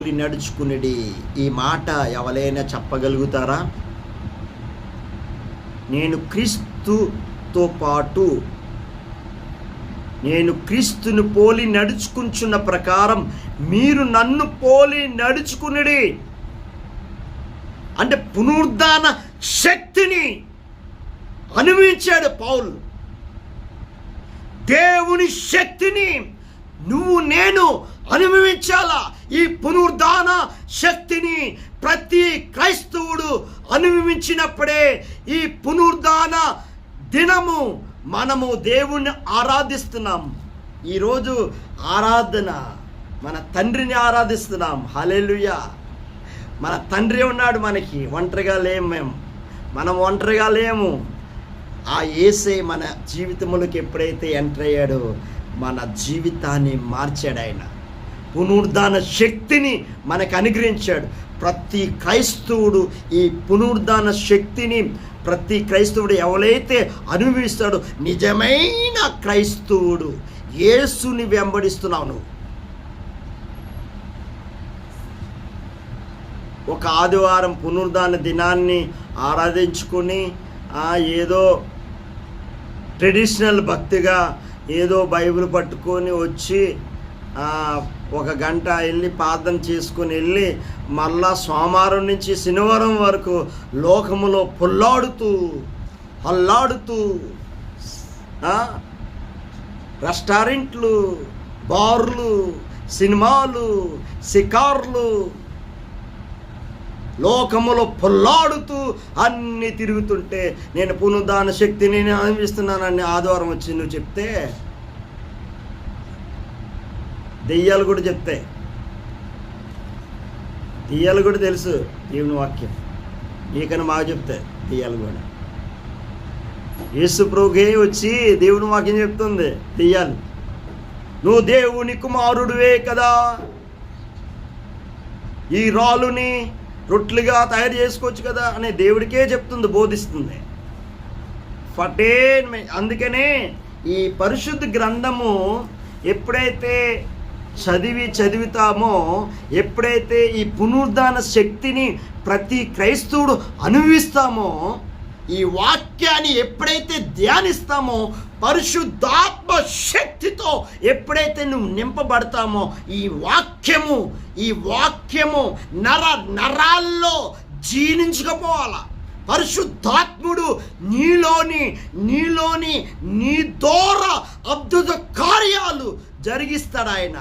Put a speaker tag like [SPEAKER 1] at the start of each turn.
[SPEAKER 1] పోలి నడుచుకునిడి. ఈ మాట ఎవరైనా చెప్పగలుగుతారా? నేను క్రీస్తుతో పాటు నేను క్రీస్తుని పోలి నడుచుకుంటున్న ప్రకారం మీరు నన్ను పోలి నడుచుకునిడి. అంటే పునరుద్ధాన శక్తిని అనుభవించాడు పౌలు. దేవుని శక్తిని నువ్వు నేను అనుభవించాలా. ఈ పునరుద్ధాన శక్తిని ప్రతి క్రైస్తవుడు అనుభవించినప్పుడే ఈ పునరుద్ధాన దినము మనము దేవుణ్ణి ఆరాధిస్తున్నాం. ఈరోజు ఆరాధన మన తండ్రిని ఆరాధిస్తున్నాం. హల్లెలూయా. మన తండ్రి ఉన్నాడు మనకి. ఒంటరిగా లేము మనం ఒంటరిగా లేము. ఆ యేసే మన జీవితంలోకి ఎప్పుడైతే ఎంటర్ అయ్యాడో మన జీవితాన్ని మార్చాడు. ఆయన పునరుద్ధాన శక్తిని మనకు అనుగ్రహించాడు. ప్రతి క్రైస్తవుడు ఈ పునరుద్ధాన శక్తిని ప్రతి క్రైస్తవుడు ఎవరైతే అనుభవిస్తాడో నిజమైన క్రైస్తవుడు. యేసుని వెంబడిస్తున్నావు నువ్వు. ఒక ఆదివారం పునరుద్ధాన దినాన్ని ఆరాధించుకొని ఏదో ట్రెడిషనల్ భక్తిగా ఏదో బైబిల్ పట్టుకొని వచ్చి ఒక గంట వెళ్ళి ప్రార్థన చేసుకొని వెళ్ళి మళ్ళా సోమవారం నుంచి శనివారం వరకు లోకములో హల్లాడుతూ రెస్టారెంట్లు, బార్లు, సినిమాలు, షికార్లు, లోకములో పొల్లాడుతూ అన్నీ తిరుగుతుంటే నేను పునరుద్ధాన శక్తిని నేను అనుభవిస్తున్నానని ఆదివారం వచ్చి నువ్వు చెప్తే దెయ్యాలు కూడా చెప్తాయి. దెయ్యాలు కూడా తెలుసు దేవుని వాక్యం. నీకని మాకు చెప్తాయి దెయ్యాలు కూడా. యేసు ప్రభుకే వచ్చి దేవుని వాక్యం చెప్తుంది దెయ్యాలు. నువ్వు దేవుని కుమారుడివే కదా, ఈ రాళ్ళుని రొట్లుగా తయారు చేసుకోవచ్చు కదా అనే దేవుడికే చెప్తుంది, బోధిస్తుంది. అందుకనే ఈ పరిశుద్ధ గ్రంథము ఎప్పుడైతే చదువుతామో, ఎప్పుడైతే ఈ పునరుద్ధాన శక్తిని ప్రతి క్రైస్తవుడు అనుభవిస్తామో, ఈ వాక్యాన్ని ఎప్పుడైతే ధ్యానిస్తామో, పరిశుద్ధాత్మ శక్తితో ఎప్పుడైతే నువ్వు నింపబడతామో, ఈ వాక్యము నరాల్లో జీర్ణించకపోవాలా. పరిశుద్ధాత్ముడు నీలోని నీ ద్వారా అద్భుత కార్యాలు జరిగిస్తాడు ఆయన.